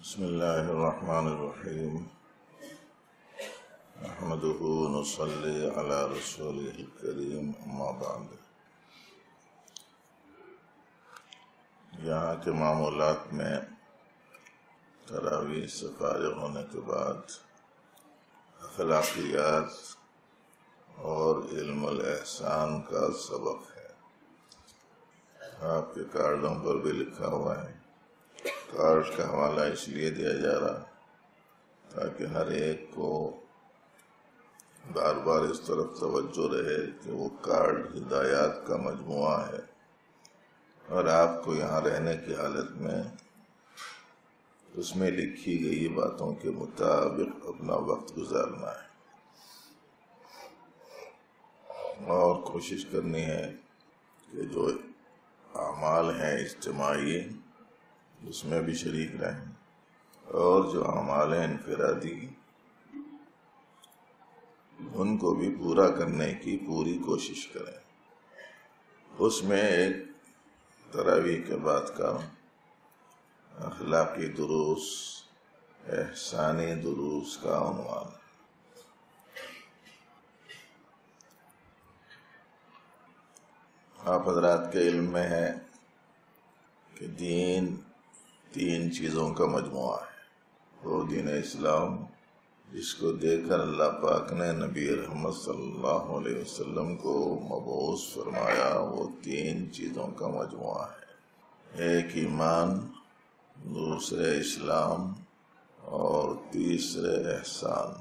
بسم اللہ الرحمن الرحیم نحمدہ ونصلی علی رسولہ الکریم اما بعد۔ یہاں کے معمولات میں تراویح سے فارغ ہونے کے بعد اخلاقیات اور علم الاحسان کا سبق ہے۔ آپ کے کارڈوں پر بھی لکھا ہوا ہے۔ کارڈ کا حوالہ اس لیے دیا جا رہا تاکہ ہر ایک کو بار بار اس طرف توجہ رہے کہ وہ کارڈ ہدایات کا مجموعہ ہے اور آپ کو یہاں رہنے کی حالت میں اس میں لکھی گئی باتوں کے مطابق اپنا وقت گزارنا ہے اور کوشش کرنی ہے کہ جو اعمال ہیں اجتماعی اس میں بھی شریک رہیں اور جو اعمال ہیں انفرادی ان کو بھی پورا کرنے کی پوری کوشش کریں۔ اس میں ایک تراویح کے بعد کا اخلاقی دروس، احسانی دروس کا عنوان ہے۔ آپ حضرات کے علم میں ہے کہ دین 3 چیزوں کا مجموعہ ہے۔ وہ دین اسلام جس کو دیکھ کر اللہ پاک نے نبی رحمت صلی اللہ علیہ وسلم کو مبعوث فرمایا، وہ 3 چیزوں کا مجموعہ ہے۔ ایک ایمان، دوسرے اسلام اور تیسرے احسان۔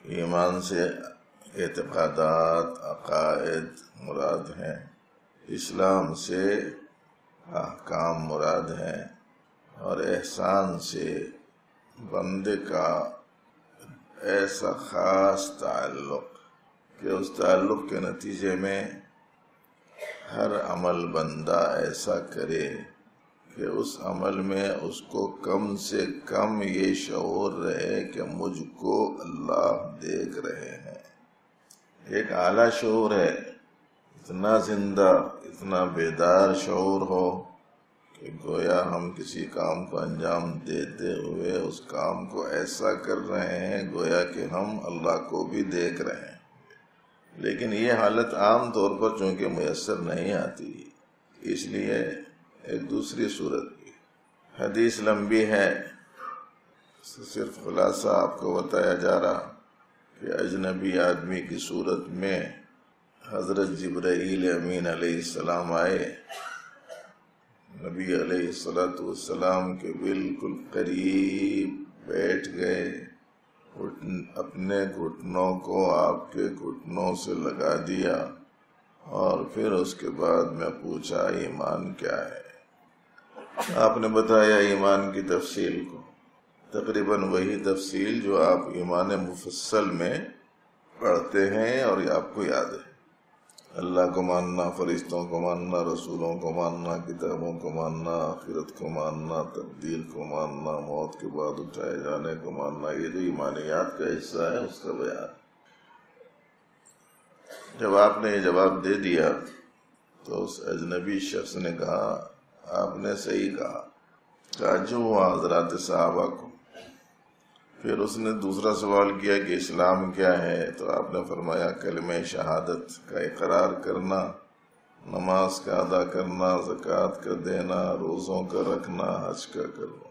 ایمان سے اعتقادات، عقائد مراد ہیں، اسلام سے احکام مراد ہیں اور احسان سے بندے کا ایسا خاص تعلق کہ اس تعلق کے نتیجے میں ہر عمل بندہ ایسا کرے کہ اس عمل میں اس کو کم سے کم یہ شعور رہے کہ مجھ کو اللہ دیکھ رہے ہیں۔ ایک اعلیٰ شعور ہے، اتنا زندہ، اتنا بیدار شعور ہو کہ گویا ہم کسی کام کو انجام دیتے ہوئے اس کام کو ایسا کر رہے ہیں گویا کہ ہم اللہ کو بھی دیکھ رہے ہیں۔ لیکن یہ حالت عام طور پر چونکہ میسر نہیں آتی، اس لیے ایک دوسری صورت کی حدیث لمبی ہے، صرف خلاصہ آپ کو بتایا جا رہا کہ اجنبی آدمی کی صورت میں حضرت جبرائیل امین علیہ السلام آئے، نبی علیہ السلام کے بالکل قریب بیٹھ گئے، اپنے گھٹنوں کو آپ کے گھٹنوں سے لگا دیا اور پھر اس کے بعد میں پوچھا ایمان کیا ہے؟ آپ نے بتایا ایمان کی تفصیل کو، تقریباً وہی تفصیل جو آپ ایمان مفصل میں پڑھتے ہیں اور آپ کو یاد ہے۔ اللہ کو ماننا، فرشتوں کو ماننا، رسولوں کو ماننا، کتابوں کو ماننا، آخرت کو ماننا، تقدیر کو ماننا، موت کے بعد اٹھائے جانے کو ماننا، یہ جو ایمانیات کا حصہ ہے اس کا بیان۔ جب آپ نے یہ جواب دے دیا تو اس اجنبی شخص نے کہا آپ نے صحیح کہا، تعجب ہوا حضرات صحابہ کو۔ پھر اس نے دوسرا سوال کیا کہ اسلام کیا ہے؟ تو آپ نے فرمایا کلمہ شہادت کا اقرار کرنا، نماز کا ادا کرنا، زکوٰۃ کا دینا، روزوں کا رکھنا، حج کا کرنا۔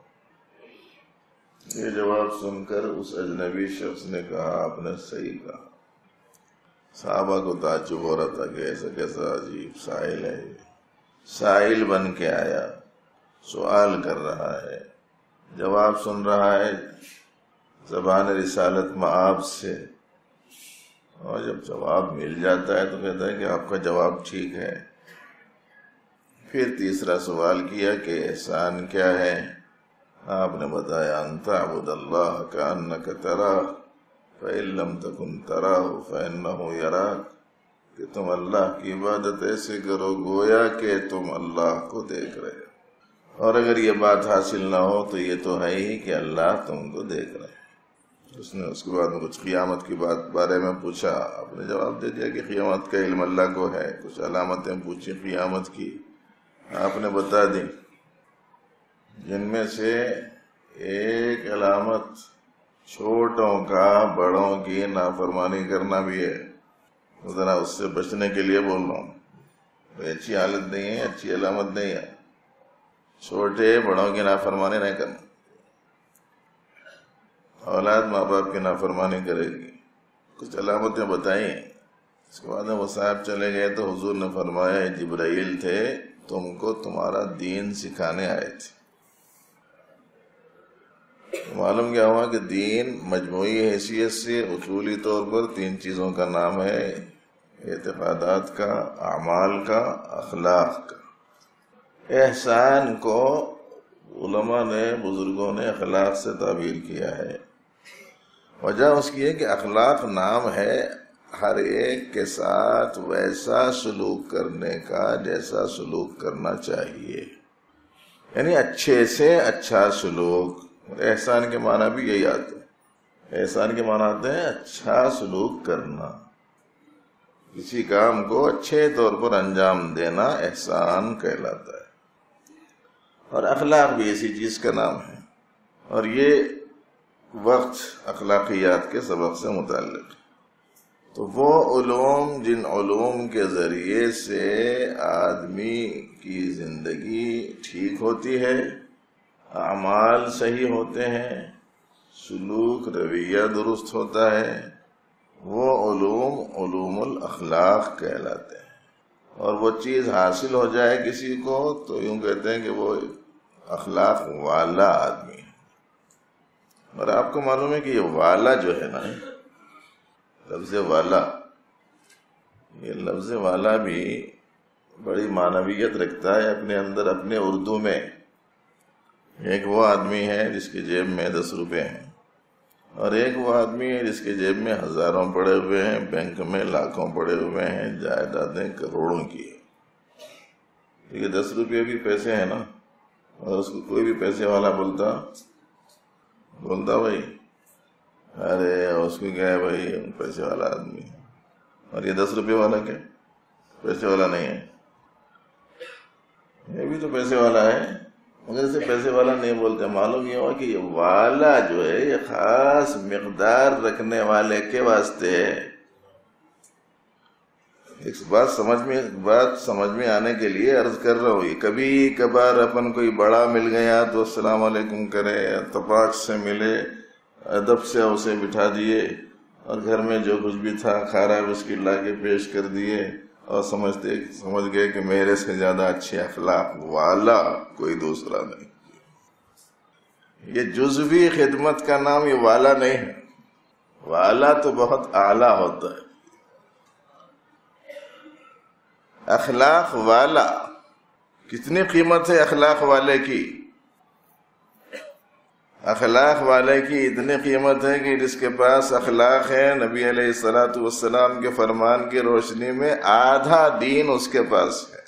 یہ جواب سن کر اس اجنبی شخص نے کہا آپ نے صحیح کہا۔ صحابہ کو تعجب ہو رہا تھا کہ ایسا کیسا عجیب سائل ہے، سائل بن کے آیا، سوال کر رہا ہے، جواب سن رہا ہے زبان رسالت مآب سے، اور جب جواب مل جاتا ہے تو کہتا ہے کہ آپ کا جواب ٹھیک ہے۔ پھر تیسرا سوال کیا کہ احسان کیا ہے؟ آپ نے بتایا ان تعبد اللہ کأنک تراہ فإن لم تکن تراہ فإنہ یراک، کہ تم اللہ کی عبادت ایسے کرو گویا کہ تم اللہ کو دیکھ رہے ہو، اور اگر یہ بات حاصل نہ ہو تو یہ تو ہے ہی کہ اللہ تم کو دیکھ رہے ہیں۔ اس نے اس کے بعد میں کچھ قیامت کی بارے میں پوچھا، آپ نے جواب دے دیا کہ قیامت کا علم اللہ کو ہے۔ کچھ علامتیں پوچھی قیامت کی، آپ نے بتا دی، جن میں سے ایک علامت چھوٹوں کا بڑوں کی نافرمانی کرنا بھی ہے. ذرا اس سے بچنے کے لیے بول رہا ہوں. اچھی حالت نہیں ہے، اچھی علامت نہیں ہے. چھوٹے بڑوں کی نافرمانی نہیں کرنا. اولاد ماں باپ کی نافرمانی کرے گی. کچھ علامتیں بتائیں. اس کے بعد وہ صاحب چلے گئے تو حضور نے فرمایا جبرائیل تھے، تم کو تمہارا دین سکھانے آئے تھے. معلوم کیا ہوا کہ دین مجموعی حیثیت سے اصولی طور پر 3 چیزوں کا نام ہے: اعتقادات کا، اعمال کا، اخلاق کا. احسان کو علماء نے، بزرگوں نے اخلاق سے تعبیر کیا ہے. وجہ اس کی ہے کہ اخلاق نام ہے ہر ایک کے ساتھ ویسا سلوک کرنے کا جیسا سلوک کرنا چاہیے، یعنی اچھے سے اچھا سلوک. احسان کے معنی بھی یہی آتے ہیں. احسان کے معنی آتے ہیں اچھا سلوک کرنا، کسی کام کو اچھے طور پر انجام دینا احسان کہلاتا ہے. اور اخلاق بھی اسی چیز کا نام ہے. اور یہ وقت اخلاقیات کے سبق سے متعلق ہے. تو وہ علوم جن علوم کے ذریعے سے آدمی کی زندگی ٹھیک ہوتی ہے، اعمال صحیح ہوتے ہیں، سلوک رویہ درست ہوتا ہے، وہ علوم الاخلاق کہلاتے ہیں. اور وہ چیز حاصل ہو جائے کسی کو تو یوں کہتے ہیں کہ وہ اخلاق والا آدمی ہے. اور آپ کو معلوم ہے کہ یہ والا جو ہے نا، لفظ والا، یہ لفظ والا بھی بڑی معنویت رکھتا ہے اپنے اندر. اپنے اردو میں ایک وہ آدمی ہے جس کی جیب میں 10 روپے ہیں، اور ایک وہ آدمی ہے جس کی جیب میں ہزاروں پڑے ہوئے ہیں، بینک میں لاکھوں پڑے ہوئے ہیں، جائیدادیں کروڑوں کی. یہ 10 روپے بھی پیسے ہیں نا. اور اس کو کوئی بھی پیسے والا بولتا بھائی، ارے اس کو کیا ہے بھائی، پیسے والا آدمی. اور یہ 10 روپے والا کیا پیسے والا نہیں ہے؟ یہ بھی تو پیسے والا ہے، مگر اسے پیسے والا نہیں بولتے. معلوم یہ ہوا کہ یہ والا جو ہے یہ خاص مقدار رکھنے والے کے واسطے ہے. ایک بات سمجھ میں آنے کے لیے عرض کر رہا ہوں. کبھی کبھار اپن کوئی بڑا مل گیا تو السلام علیکم کرے، اتفاق سے ملے، ادب سے اسے بٹھا دیے، اور گھر میں جو کچھ بھی تھا کھارا بسکٹ لا کے پیش کر دیے، اور سمجھ گئے کہ میرے سے زیادہ اچھے اخلاق والا کوئی دوسرا نہیں. یہ جزوی خدمت کا نام یہ والا نہیں ہے. والا تو بہت اعلیٰ ہوتا ہے. اخلاق والا، کتنی قیمت ہے اخلاق والے کی؟ اخلاق والے کی اتنی قیمت ہے کہ جس کے پاس اخلاق ہے، نبی علیہ السلام کے فرمان کی روشنی میں آدھا دین اس کے پاس ہے.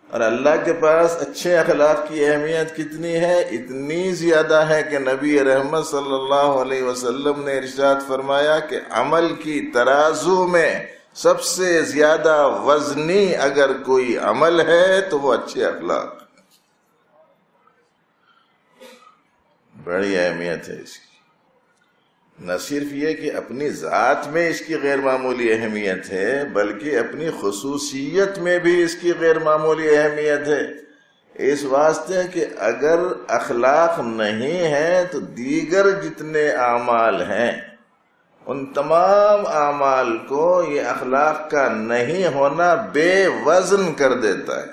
اور اللہ کے پاس اچھے اخلاق کی اہمیت کتنی ہے؟ اتنی زیادہ ہے کہ نبی رحمت صلی اللہ علیہ وسلم نے ارشاد فرمایا کہ عمل کی ترازو میں سب سے زیادہ وزنی اگر کوئی عمل ہے تو وہ اچھے اخلاق. بڑی اہمیت ہے اس کی. نہ صرف یہ کہ اپنی ذات میں اس کی غیر معمولی اہمیت ہے، بلکہ اپنی خصوصیت میں بھی اس کی غیر معمولی اہمیت ہے. اس واسطے کہ اگر اخلاق نہیں ہے تو دیگر جتنے اعمال ہیں ان تمام اعمال کو یہ اخلاق کا نہیں ہونا بے وزن کر دیتا ہے.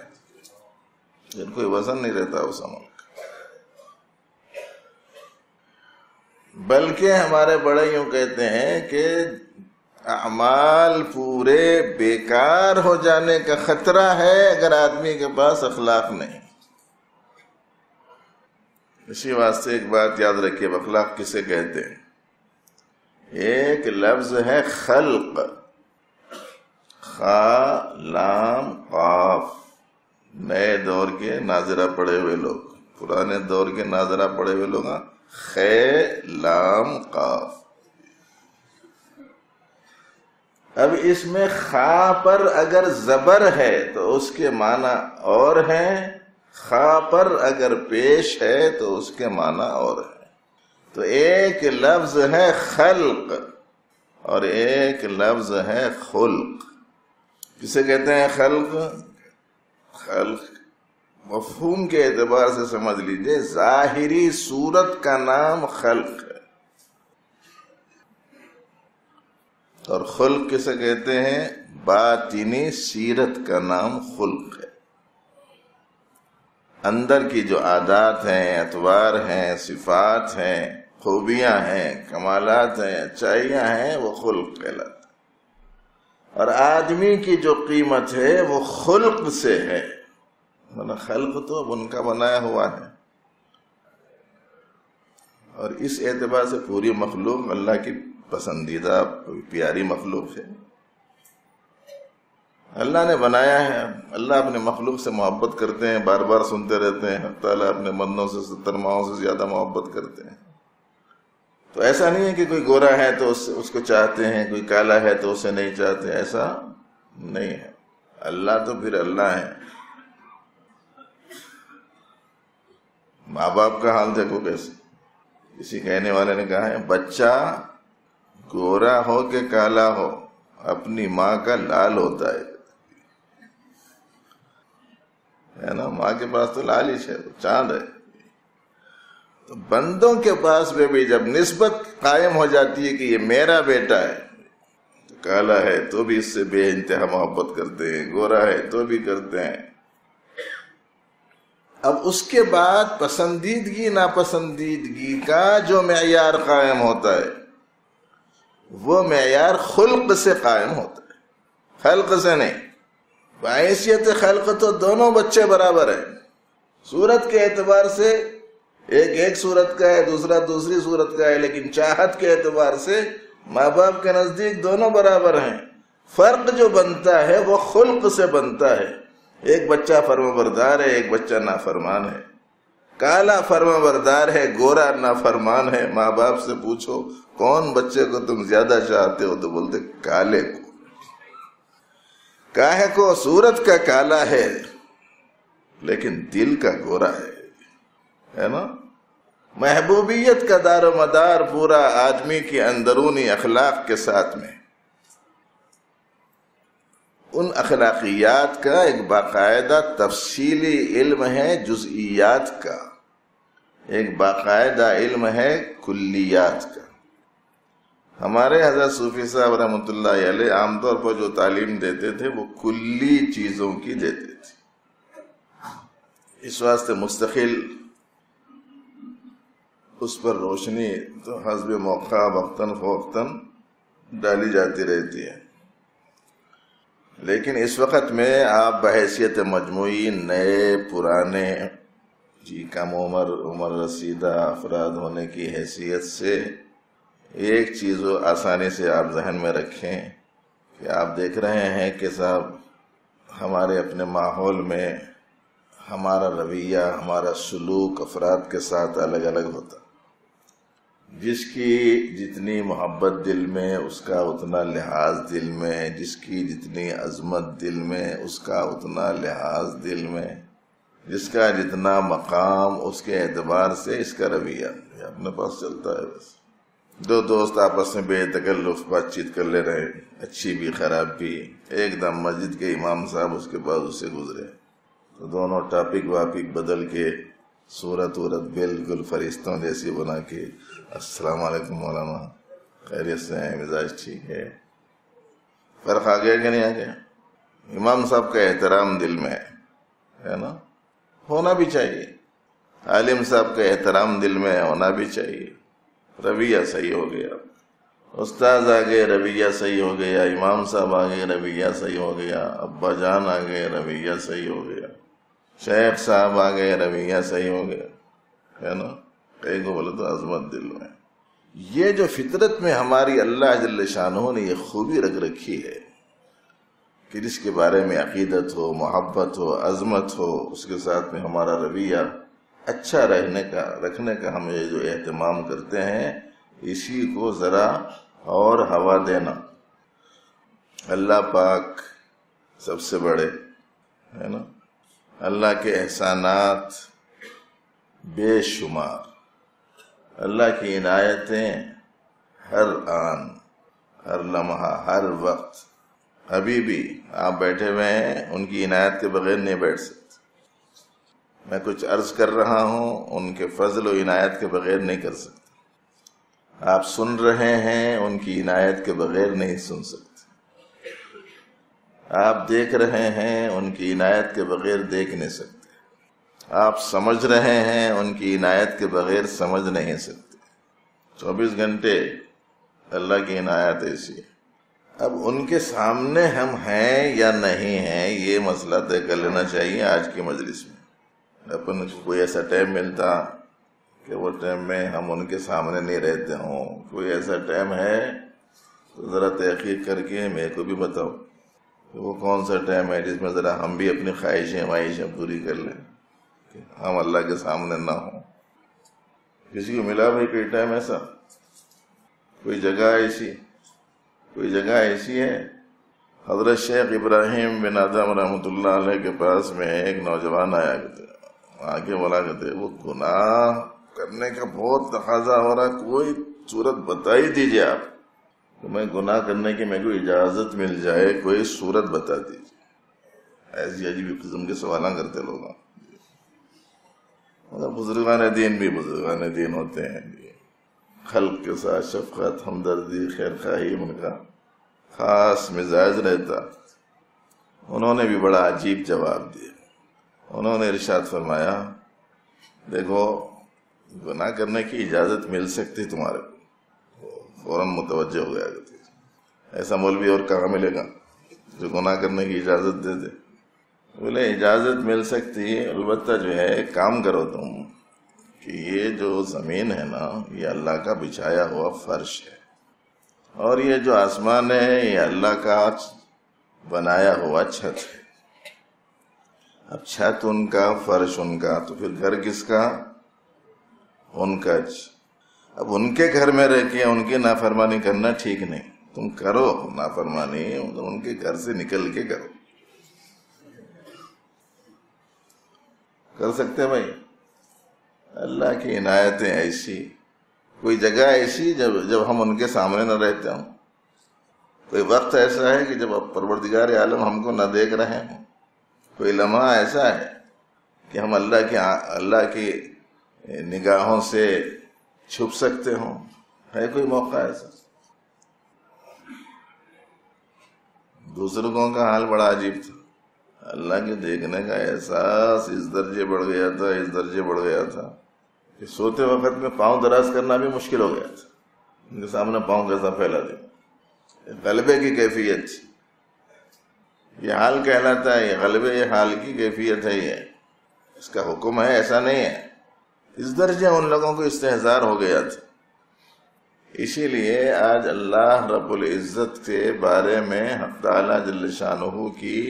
پھر کوئی وزن نہیں رہتا اس عمل کا. بلکہ ہمارے بڑے یوں کہتے ہیں کہ اعمال پورے بیکار ہو جانے کا خطرہ ہے اگر آدمی کے پاس اخلاق نہیں. اسی واسطے ایک بات یاد رکھیے، اخلاق کسے کہتے ہیں؟ ایک لفظ ہے خلق، خا لام قاف. نئے دور کے ناظرہ پڑھے ہوئے لوگ، پرانے دور کے ناظرہ پڑھے ہوئے لوگ، خے لام قاف. اب اس میں خا پر اگر زبر ہے تو اس کے معنی اور ہیں، خا پر اگر پیش ہے تو اس کے معنی اور ہیں. تو ایک لفظ ہے خلق اور ایک لفظ ہے خلق. کسے کہتے ہیں خلق؟ خلق مفہوم کے اعتبار سے سمجھ لیجئے ظاہری صورت کا نام خلق ہے، اور خلق کسے کہتے ہیں؟ باطنی سیرت کا نام خلق ہے. اندر کی جو عادات ہیں، اطوار ہیں، صفات ہیں، خوبیاں ہیں، کمالات ہیں، اچھائیاں ہیں، وہ خلق کہلاتا ہے. اور آدمی کی جو قیمت ہے وہ خلق سے ہے. خلق تو ان کا بنایا ہوا ہے، اور اس اعتبار سے پوری مخلوق اللہ کی پسندیدہ پیاری مخلوق ہے. اللہ نے بنایا ہے. اللہ اپنے مخلوق سے محبت کرتے ہیں، بار بار سنتے رہتے ہیں. اللہ تعالیٰ اپنے بندوں سے 70 ماہوں سے زیادہ محبت کرتے ہیں. تو ایسا نہیں ہے کہ کوئی گورا ہے تو اس کو چاہتے ہیں، کوئی کالا ہے تو اسے نہیں چاہتے، ایسا نہیں ہے. اللہ تو پھر اللہ ہے. ماں باپ کا حال دیکھو کیسے. کسی کہنے والے نے کہا ہے بچہ گورا ہو کہ کالا ہو اپنی ماں کا لال ہوتا ہے نا. ماں کے پاس تو لالچ ہے، چاند ہے. تو بندوں کے پاس بھی جب نسبت قائم ہو جاتی ہے کہ یہ میرا بیٹا ہے، تو کالا ہے تو بھی اس سے بے انتہا محبت کرتے ہیں، گورا ہے تو بھی کرتے ہیں. اب اس کے بعد پسندیدگی ناپسندیدگی کا جو معیار قائم ہوتا ہے وہ معیار خلق سے قائم ہوتا ہے، خلق سے نہیں. بحیثیت خلق تو دونوں بچے برابر ہیں. صورت کے اعتبار سے ایک صورت کا ہے، دوسرا دوسری صورت کا ہے، لیکن چاہت کے اعتبار سے ماں باپ کے نزدیک دونوں برابر ہیں. فرق جو بنتا ہے وہ خلق سے بنتا ہے. ایک بچہ فرما بردار ہے، ایک بچہ نافرمان ہے. کالا فرما بردار ہے، گورا نافرمان ہے. ماں باپ سے پوچھو کون بچے کو تم زیادہ چاہتے ہو تو بولتے کالے کو. کاہے کو صورت کا کالا ہے لیکن دل کا گورا ہے نا. محبوبیت کا دار و مدار پورا آدمی کی اندرونی اخلاق کے ساتھ میں. ان اخلاقیات کا ایک باقاعدہ تفصیلی علم ہے جزئیات کا، ایک باقاعدہ علم ہے کلیات کا. ہمارے حضرت صوفی صاحب رحمۃ اللہ علیہ عام طور پر جو تعلیم دیتے تھے وہ کلی چیزوں کی دیتے تھے. اس واسطے مستقل اس پر روشنی تو حسب موقع وقتاً فوقتاً ڈالی جاتی رہتی ہے. لیکن اس وقت میں آپ بحیثیت مجموعی نئے پرانے کم عمر رسیدہ افراد ہونے کی حیثیت سے ایک چیز آسانی سے آپ ذہن میں رکھیں کہ آپ دیکھ رہے ہیں کہ صاحب ہمارے اپنے ماحول میں ہمارا رویہ، ہمارا سلوک افراد کے ساتھ الگ الگ ہوتا. جس کی جتنی محبت دل میں اس کا اتنا لحاظ دل میں، جس کی جتنی عظمت دل میں اس کا اتنا لحاظ دل میں، جس کا جتنا مقام اس کے اعتبار سے اس کا رویہ اپنے پاس چلتا ہے. بس دو دوست آپس میں بے تکلف بات چیت کر لے رہے، اچھی بھی خراب بھی. ایک دم مسجد کے امام صاحب اس کے بعد اس سے گزرے تو دونوں ٹاپک واپک بدل کے صورت بالکل فرشتوں جیسی بنا کے السلام علیکم مولانا، خیریت سے ہیں، مزاج ٹھیک ہے. فرق آ گیا کہ نہیں آ گیا؟ امام صاحب کا احترام دل میں ہے نا، ہونا بھی چاہیے. عالم صاحب کا احترام دل میں ہونا بھی چاہیے. رویہ صحیح ہو گیا، استاد آ گئے رویہ صحیح ہو گیا، امام صاحب آ گئے رویہ صحیح ہو گیا، ابا جان آ گئے رویہ صحیح ہو گیا، شیخ صاحب آ گئے رویہ صحیح ہو گیا ہے نا. کئی کو بولے تو عظمت دل میں. یہ جو فطرت میں ہماری اللہ جل شانہ نے یہ خوبی رکھ رکھی ہے کہ جس کے بارے میں عقیدت ہو، محبت ہو، عظمت ہو، اس کے ساتھ میں ہمارا رویہ اچھا رکھنے کا ہم یہ جو اہتمام کرتے ہیں، اسی کو ذرا اور ہوا دینا. اللہ پاک سب سے بڑے ہے نا. اللہ کے احسانات بے شمار. اللہ کی عنایتیں ہر آن، ہر لمحہ، ہر وقت. ابھی بھی آپ بیٹھے ہوئے ہیں، ان کی عنایت کے بغیر نہیں بیٹھ سکتے. میں کچھ عرض کر رہا ہوں، ان کے فضل و عنایت کے بغیر نہیں کر سکتے. آپ سن رہے ہیں، ان کی عنایت کے بغیر نہیں سن سکتے. آپ دیکھ رہے ہیں، ان کی عنایت کے بغیر دیکھ نہیں سکتے. آپ سمجھ رہے ہیں، ان کی عنایت کے بغیر سمجھ نہیں سکتے. 24 گھنٹے اللہ کی عنایت ایسی ہے. اب ان کے سامنے ہم ہیں یا نہیں ہیں، یہ مسئلہ طے کر لینا چاہیے آج کی مجلس میں. اپن کوئی ایسا ٹائم ملتا کہ وہ ٹائم میں ہم ان کے سامنے نہیں رہتے ہوں. کوئی ایسا ٹائم ہے تو ذرا تحقیق کر کے میرے کو بھی بتاؤ کہ وہ کون سا ٹائم ہے جس میں ذرا ہم بھی اپنی خواہشیں پوری کر لیں کہ ہم اللہ کے سامنے نہ ہوں. کسی کو ملا بھائی کوئی ٹائم ایسا، کوئی جگہ ایسی ہے؟ حضرت شیخ ابراہیم بن ادم رحمۃ اللہ علیہ کے پاس میں ایک نوجوان آیا کرتے، آ کے بولا کرتے وہ گناہ کرنے کا بہت تقاضا ہو رہا، کوئی صورت بتا ہی دیجیے آپ تو میں گناہ کرنے کی میرے کو اجازت مل جائے، کوئی صورت بتا دیجیے. ایسی عجیب قسم کے سوالاں کرتے لوگ. مگر بزرگان دین ہوتے ہیں، خلق کے ساتھ شفقت، ہمدردی، خیر خواہی ان کا خاص مزاج رہتا. انہوں نے بھی بڑا عجیب جواب دیا. انہوں نے ارشاد فرمایا دیکھو گناہ کرنے کی اجازت مل سکتی تمہارے کو. فوراً متوجہ ہو گیا کہ ایسا مولوی اور کہاں ملے گا جو گناہ کرنے کی اجازت دے دے. بولے اجازت مل سکتی ہے، البتہ جو ہے ایک کام کرو تم کہ یہ جو زمین ہے نا یہ اللہ کا بچھایا ہوا فرش ہے، اور یہ جو آسمان ہے یہ اللہ کا بنایا ہوا چھت ہے. اب چھت ان کا، فرش ان کا، تو پھر گھر کس کا؟ ان کا. اب ان کے گھر میں رہ کے ان کی نافرمانی کرنا ٹھیک نہیں. تم کرو نافرمانی، ان کے گھر سے نکل کے کرو. کر سکتے بھائی؟ اللہ کی عنایتیں ایسی. کوئی جگہ ایسی جب ہم ان کے سامنے نہ رہتے ہوں. کوئی وقت ایسا ہے کہ جب پروردگار عالم ہم کو نہ دیکھ رہے ہوں. کوئی لمحہ ایسا ہے کہ ہم اللہ کی نگاہوں سے چھپ سکتے ہوں. ہے کوئی موقع ایسا؟ دوسروں کا حال بڑا عجیب تھا. اللہ کے دیکھنے کا احساس اس درجے بڑھ گیا تھا کہ سوتے وقت میں پاؤں دراز کرنا بھی مشکل ہو گیا تھا. ان کے سامنے پاؤں کیسا پھیلا دیا. غلبے کی کیفیت، یہ حال کہلاتا ہے. یہ غلبے، یہ حال کی کیفیت ہے. یہ اس کا حکم ہے، ایسا نہیں ہے. اس درجے ان لوگوں کو استحضار ہو گیا تھا. اسی لیے آج اللہ رب العزت کے بارے میں حق تعالی جل شانہ کی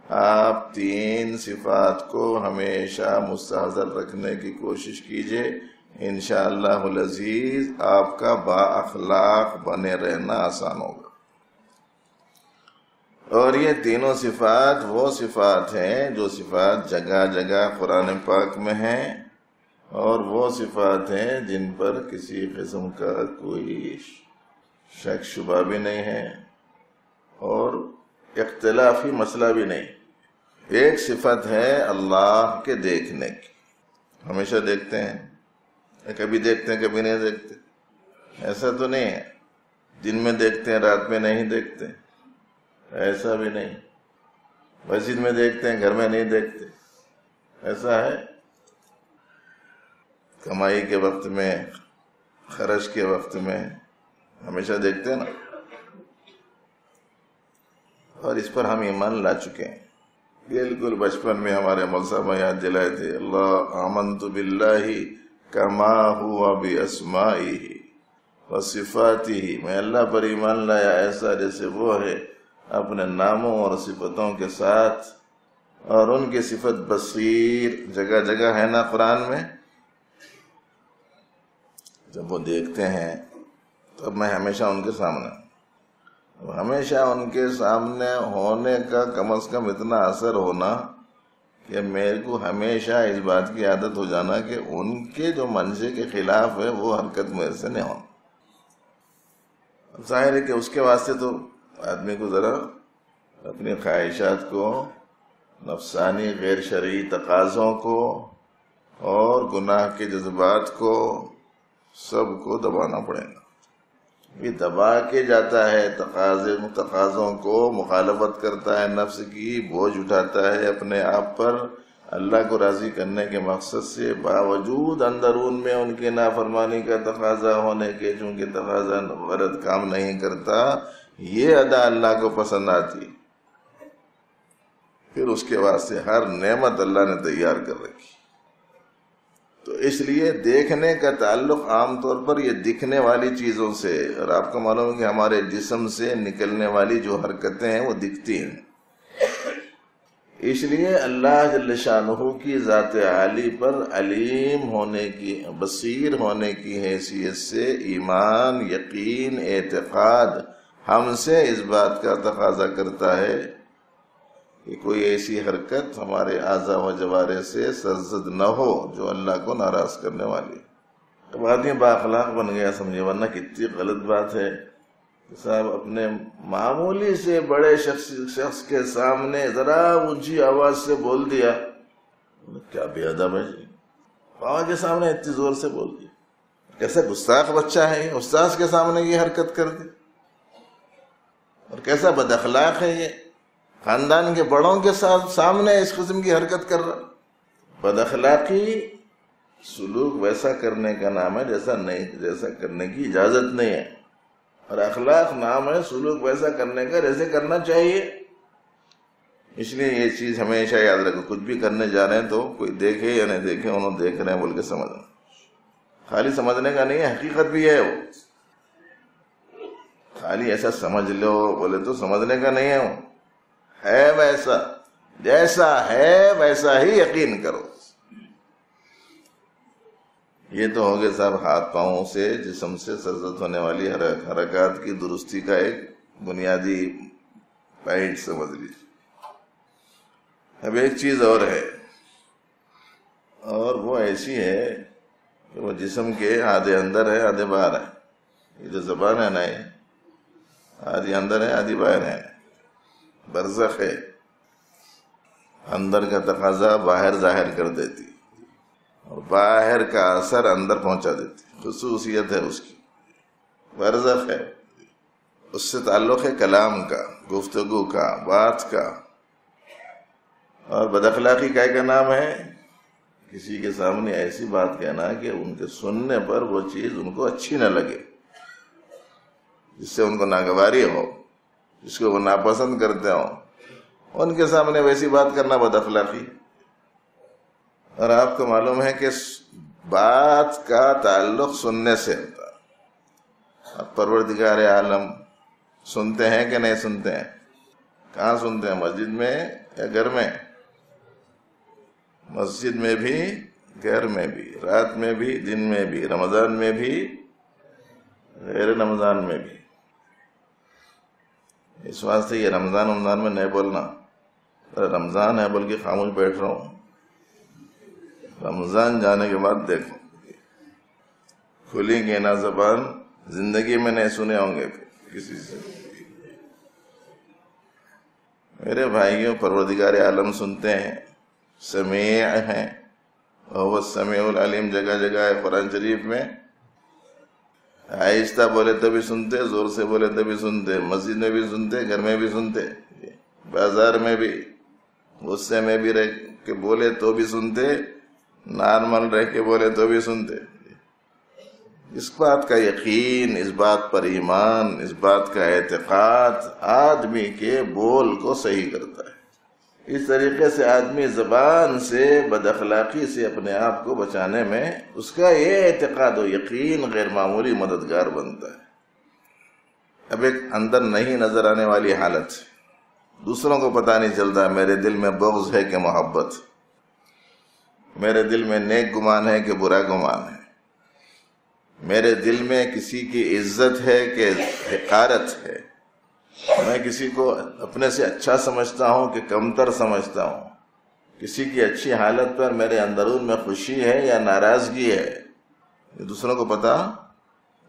آپ 3 صفات کو ہمیشہ مستحضر رکھنے کی کوشش کیجئے. انشاءاللہ العزیز آپ کا با اخلاق بنے رہنا آسان ہوگا. اور یہ تینوں صفات وہ صفات ہیں جو صفات جگہ جگہ قرآن پاک میں ہیں، اور وہ صفات ہیں جن پر کسی قسم کا کوئی شک شبہ بھی نہیں ہے اور اختلافی مسئلہ بھی نہیں. ایک صفت ہے اللہ کے دیکھنے کی. ہمیشہ دیکھتے ہیں، کبھی دیکھتے ہیں کبھی نہیں دیکھتے. ایسا تو نہیں ہے دن میں دیکھتے ہیں رات میں نہیں دیکھتے، ایسا بھی نہیں. مسجد میں دیکھتے ہیں گھر میں نہیں دیکھتے، ایسا ہے. کمائی کے وقت میں، خرچ کے وقت میں ہمیشہ دیکھتے ہیں نا. اور اس پر ہم ایمان لا چکے ہیں. بالکل بچپن میں ہمارے مول صاحب یاد دلائے تھے، اللہ آمنت باللہ کما ہوا باسمائہ وصفاتہ. میں اللہ پر ایمان لایا ایسا جیسے وہ ہے اپنے ناموں اور صفتوں کے ساتھ. اور ان کی صفت بصیر جگہ جگہ ہے نا قرآن میں. جب وہ دیکھتے ہیں تو میں ہمیشہ ان کے سامنے، ہمیشہ ان کے سامنے ہونے کا کم از کم اتنا اثر ہونا کہ میرے کو ہمیشہ اس بات کی عادت ہو جانا کہ ان کے جو منشے کے خلاف ہے وہ حرکت میرے سے نہیں ہونا. ظاہر ہے کہ اس کے واسطے تو آدمی کو ذرا اپنی خواہشات کو، نفسانی غیر شرعی تقاضوں کو اور گناہ کے جذبات کو سب کو دبانا پڑے گا. یہ دبا کے جاتا ہے، تقاضوں کو مخالفت کرتا ہے، نفس کی بوجھ اٹھاتا ہے اپنے آپ پر اللہ کو راضی کرنے کے مقصد سے، باوجود اندرون میں ان کی نافرمانی کا تقاضا ہونے کے چونکہ تقاضا غرض کام نہیں کرتا، یہ ادا اللہ کو پسند آتی. پھر اس کے واسطے ہر نعمت اللہ نے تیار کر رکھی. تو اس لیے دیکھنے کا تعلق عام طور پر یہ دکھنے والی چیزوں سے، اور آپ کو معلوم ہے کہ ہمارے جسم سے نکلنے والی جو حرکتیں ہیں وہ دکھتی ہیں. اس لیے اللہ جل شانہ کی ذات عالی پر علیم ہونے کی، بصیر ہونے کی حیثیت سے ایمان، یقین، اعتقاد ہم سے اس بات کا تقاضا کرتا ہے کہ کوئی ایسی حرکت ہمارے اعضاء و جوارح سے سرزد نہ ہو جو اللہ کو ناراض کرنے والی. اب آدمی بااخلاق بن گیا سمجھے، ورنہ کتنی غلط بات ہے کہ صاحب اپنے معمولی سے بڑے شخص کے سامنے ذرا اونچی آواز سے بول دیا. کیا بے ادب ہے جی، پاؤں کے سامنے اتنی زور سے بول دیا. کیسا گستاخ بچہ ہے یہ، استاذ کے سامنے یہ حرکت کر دی. اور کیسا بد اخلاق ہے یہ، خاندان کے بڑوں کے ساتھ سامنے اس قسم کی حرکت کر رہا. بد اخلاقی سلوک ویسا کرنے کا نام ہے جیسا کرنے کی اجازت نہیں ہے، اور اخلاق نام ہے سلوک ویسا کرنے کا جیسے کرنا چاہیے. اس لیے یہ چیز ہمیشہ یاد رکھو، کچھ بھی کرنے جا رہے ہیں تو کوئی دیکھے یا نہیں دیکھے، انہوں دیکھ رہے ہیں بول کے سمجھنا. خالی سمجھنے کا نہیں ہے، حقیقت بھی ہے. وہ خالی ایسا سمجھ لو بولے تو سمجھنے کا نہیں ہے. وہ ہے ویسا، جیسا ہے ویسا ہی یقین کرو. یہ تو ہوگے صاحب ہاتھ پاؤں سے، جسم سے سرزد ہونے والی حرکات کی درستی کا ایک بنیادی پوائنٹ سمجھ لیجیے. اب ایک چیز اور ہے، اور وہ ایسی ہے کہ وہ جسم کے آدھے اندر ہے آدھے باہر ہے. یہ جو زبان ہے نا، یہ آدھی اندر ہے آدھی باہر ہے، برزخ ہے. اندر کا تقاضا باہر ظاہر کر دیتی اور باہر کا اثر اندر پہنچا دیتی، خصوصیت ہے اس کی. برزخ ہے، اس سے تعلق ہے کلام کا، گفتگو کا، بات کا. اور بد اخلاقی کا نام ہے کسی کے سامنے ایسی بات کہنا کہ ان کے سننے پر وہ چیز ان کو اچھی نہ لگے، جس سے ان کو ناگواری ہو، جس کو وہ ناپسند کرتے ہوں، ان کے سامنے ویسی بات کرنا بد اخلاقی. اور آپ کو معلوم ہے کہ بات کا تعلق سننے سے ہوتا ہے. اب پروردگار عالم سنتے ہیں کہ نہیں سنتے ہیں؟ کہاں سنتے ہیں؟ مسجد میں یا گھر میں؟ مسجد میں بھی، گھر میں بھی، رات میں بھی، دن میں بھی، رمضان میں بھی، غیر رمضان میں بھی. اس واسطے یہ رمضان میں نہیں بولنا. رمضان ہے بول کے خاموش بیٹھ رہا ہوں. رمضان جانے کے بعد دیکھو، کھلیں گے نا زبان، زندگی میں نہیں سنے ہوں گے کسی سے. میرے بھائیوں، پروردگار عالم سنتے ہیں، سمیع ہیں، وہ سمیع العلیم جگہ جگہ ہے قرآن شریف میں. آہستہ بولے تو بھی سنتے، زور سے بولے تو بھی سنتے، مسجد میں بھی سنتے، گھر میں بھی سنتے، بازار میں بھی، غصے میں بھی رہ کے بولے تو بھی سنتے، نارمل رہ کے بولے تو بھی سنتے. اس بات کا یقین، اس بات پر ایمان، اس بات کا اعتقاد آدمی کے بول کو صحیح کرتا ہے. اس طریقے سے آدمی زبان سے بد اخلاقی سے اپنے آپ کو بچانے میں اس کا یہ اعتقاد و یقین غیر معمولی مددگار بنتا ہے. اب ایک اندر نہیں نظر آنے والی حالت، دوسروں کو پتہ نہیں چلتا میرے دل میں بغض ہے کہ محبت، میرے دل میں نیک گمان ہے کہ برا گمان ہے، میرے دل میں کسی کی عزت ہے کہ حقارت ہے، میں کسی کو اپنے سے اچھا سمجھتا ہوں کہ کمتر سمجھتا ہوں، کسی کی اچھی حالت پر میرے اندرون میں خوشی ہے یا ناراضگی ہے، یہ دوسروں کو پتہ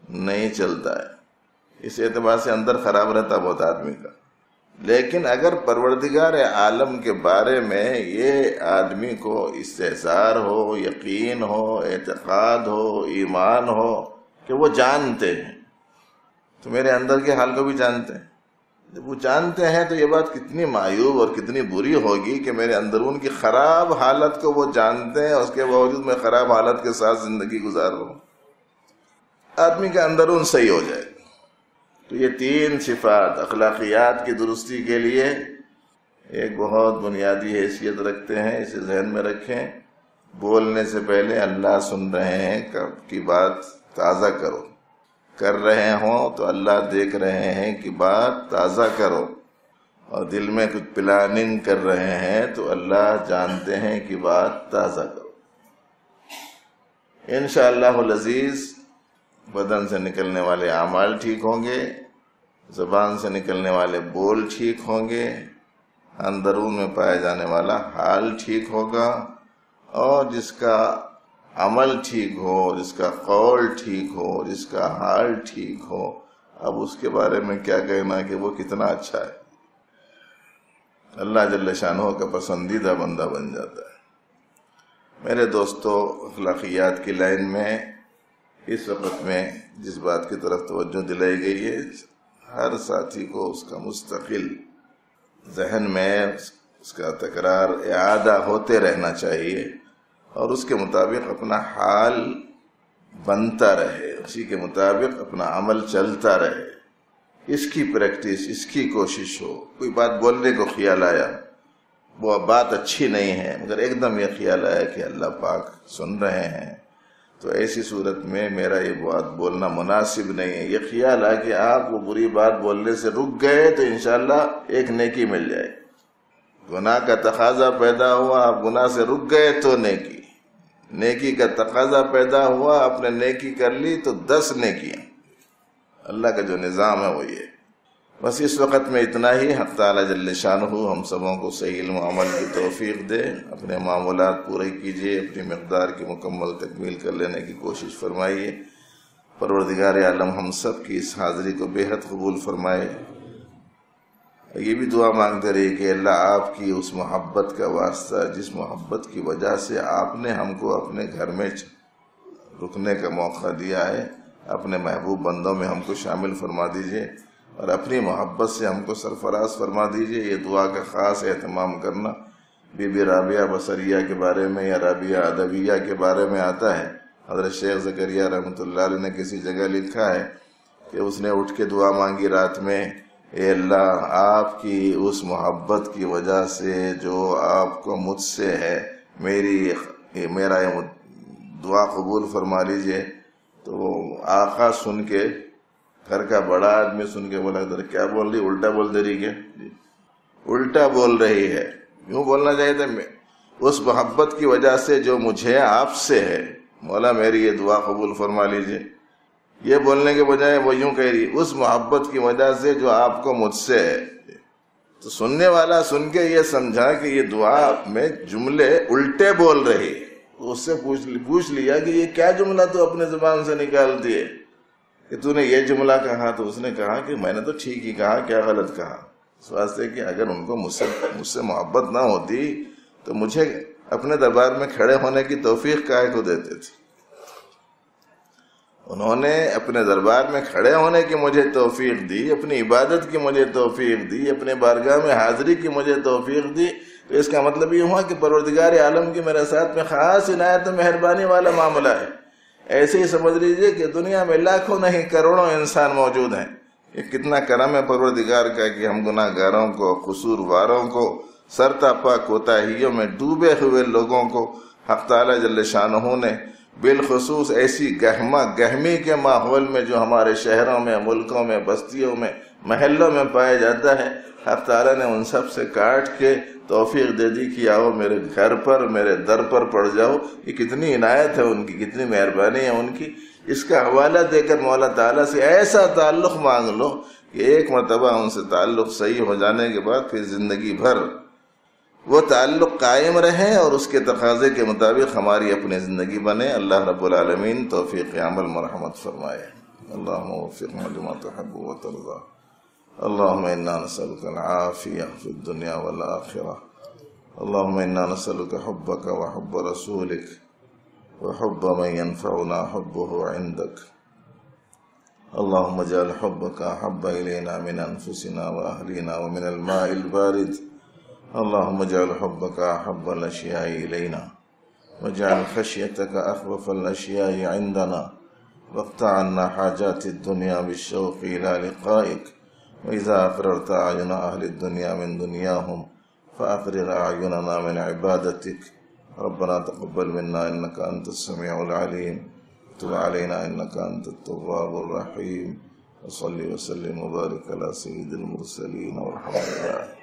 نہیں چلتا ہے. اس اعتبار سے اندر خراب رہتا بہت آدمی کا. لیکن اگر پروردگار عالم کے بارے میں یہ آدمی کو استحضار ہو، یقین ہو، اعتقاد ہو، ایمان ہو کہ وہ جانتے ہیں، تو میرے اندر کے حال کو بھی جانتے ہیں. جب وہ جانتے ہیں تو یہ بات کتنی معیوب اور کتنی بری ہوگی کہ میرے اندرون کی خراب حالت کو وہ جانتے ہیں، اس کے باوجود میں خراب حالت کے ساتھ زندگی گزار رہا ہوں. آدمی کا اندرون صحیح ہو جائے. تو یہ 3 صفات اخلاقیات کی درستی کے لیے ایک بہت بنیادی حیثیت رکھتے ہیں. اسے ذہن میں رکھیں. بولنے سے پہلے اللہ سن رہے ہیں کی بات تازہ کرو، کر رہے ہوں تو اللہ دیکھ رہے ہیں کہ بات تازہ کرو، اور دل میں کچھ پلاننگ کر رہے ہیں تو اللہ جانتے ہیں کہ بات تازہ کرو. انشاءاللہ العزیز بدن سے نکلنے والے اعمال ٹھیک ہوں گے، زبان سے نکلنے والے بول ٹھیک ہوں گے، اندرون میں پایا جانے والا حال ٹھیک ہوگا، اور جس کا عمل ٹھیک ہو، جس کا قول ٹھیک ہو، جس کا حال ٹھیک ہو، اب اس کے بارے میں کیا کہنا کہ وہ کتنا اچھا ہے. اللہ جل شانہ کا پسندیدہ بندہ بن جاتا ہے. میرے دوستو، اخلاقیات کی لائن میں اس وقت میں جس بات کی طرف توجہ دلائی گئی ہے، ہر ساتھی کو اس کا مستقل ذہن میں اس کا تکرار اعادہ ہوتے رہنا چاہیے، اور اس کے مطابق اپنا حال بنتا رہے، اسی کے مطابق اپنا عمل چلتا رہے. اس کی پریکٹس، اس کی کوشش ہو. کوئی بات بولنے کو خیال آیا، وہ بات اچھی نہیں ہے، مگر ایک دم یہ خیال آیا کہ اللہ پاک سن رہے ہیں، تو ایسی صورت میں میرا یہ بات بولنا مناسب نہیں ہے. یہ خیال آیا کہ آپ وہ بری بات بولنے سے رک گئے تو انشاءاللہ ایک نیکی مل جائے. گناہ کا تقاضا پیدا ہوا، آپ گناہ سے رک گئے تو نیکی کا تقاضا پیدا ہوا، آپ نے نیکی کر لی تو 10 نیکیاں. اللہ کا جو نظام ہے وہ یہ. بس اس وقت میں اتنا ہی. حق تعالی جل شانہ ہم سبوں کو صحیح علم و عمل کی توفیق دے. اپنے معمولات پورے کیجیے، اپنی مقدار کی مکمل تکمیل کر لینے کی کوشش فرمائیے. پروردگار عالم ہم سب کی اس حاضری کو بے حد قبول فرمائے. یہ بھی دعا مانگتے رہیے کہ اللہ آپ کی اس محبت کا واسطہ، جس محبت کی وجہ سے آپ نے ہم کو اپنے گھر میں رکنے کا موقع دیا ہے، اپنے محبوب بندوں میں ہم کو شامل فرما دیجئے، اور اپنی محبت سے ہم کو سرفراز فرما دیجئے. یہ دعا کا خاص اہتمام کرنا. بی بی رابعہ بصریہ کے بارے میں یا رابعہ ادویہ کے بارے میں آتا ہے. حضرت شیخ زکریا رحمۃ اللہ علیہ نے کسی جگہ لکھا ہے کہ اس نے اٹھ کے دعا مانگی رات میں، اے اللہ آپ کی اس محبت کی وجہ سے جو آپ کو مجھ سے ہے، میرا یہ دعا قبول فرما لیجئے. تو آقا سن کے، گھر کا بڑا آدمی سن کے بولا ادھر کیا بول رہی، الٹا بول دے رہی. کیا الٹا بول رہی ہے؟ یوں بولنا چاہیے تھا، اس محبت کی وجہ سے جو مجھے آپ سے ہے، مولا میری یہ دعا قبول فرما لیجئے. یہ بولنے کے بجائے وہ یوں کہہ رہی، اس محبت کی وجہ سے جو آپ کو مجھ سے ہے. تو سننے والا سن کے یہ سمجھا کہ یہ دعا میں جملے الٹے بول رہی. اس سے پوچھ لیا کہ یہ کیا جملہ تو اپنے زبان سے نکالتی ہے کہ تو نے یہ جملہ کہا؟ تو اس نے کہا کہ میں نے تو ٹھیک ہی کہا، کیا غلط کہا؟ اس واسطے کہ اگر ان کو مجھ سے محبت نہ ہوتی تو مجھے اپنے دربار میں کھڑے ہونے کی توفیق کائے کو دیتے تھے. انہوں نے اپنے دربار میں کھڑے ہونے کی مجھے توفیق دی، اپنی عبادت کی مجھے توفیق دی، اپنے بارگاہ میں حاضری کی مجھے توفیق دی. تو اس کا مطلب یہ ہوا کہ پروردگار عالم کی میرے ساتھ میں خاص عنایت و مہربانی والا معاملہ ہے. ایسے ہی سمجھ لیجئے کہ دنیا میں لاکھوں نہیں کروڑوں انسان موجود ہیں. یہ کتنا کرم ہے پروردگار کا کہ ہم گناہ گاروں کو، قصورواروں کو، سرتاپا کوتاہیوں میں ڈوبے ہوئے لوگوں کو حق تعالی جل شانہ نے بالخصوص ایسی گہمی کے ماحول میں جو ہمارے شہروں میں، ملکوں میں، بستیوں میں، محلوں میں پایا جاتا ہے، حق تعالی نے ان سب سے کاٹ کے توفیق دے دی کہ آؤ میرے گھر پر، میرے در پر پڑ جاؤ. یہ کتنی عنایت ہے ان کی، کتنی مہربانی ہے ان کی. اس کا حوالہ دے کر مولا تعالیٰ سے ایسا تعلق مانگ لو کہ ایک مرتبہ ان سے تعلق صحیح ہو جانے کے بعد پھر زندگی بھر وہ تعلق قائم رہے اور اس کے تقاضے کے مطابق ہماری اپنی زندگی بنے. اللہ رب العالمین توفیق عمل مرحمت فرمائے. اللہم وفقنا لما تحب وترضى. اللہم انا نسألك العافیہ فی الدنیا والآخرہ. اللہم انا نسألك حبك وحب رسولك وحب من ينفعنا حبه عندك. اللہم اجعل حبك احب الینا من انفسنا واہلینا ومن الماء البارد. اللہم اجعل حبك احب الاشیاء الینا واجعل خشیتك اخوف الاشیاء عندنا واقطع عنا حاجات الدنیا بالشوق الى لقائك. وإذا أفررت أعين أهل الدنيا من دنياهم فأفرغ أعيننا من عبادتك. ربنا تقبل منا إنك أنت السميع العليم. تب علينا إنك أنت التواب الرحيم. وصل وسلم وبارك على سيد المرسلين والحمد لله.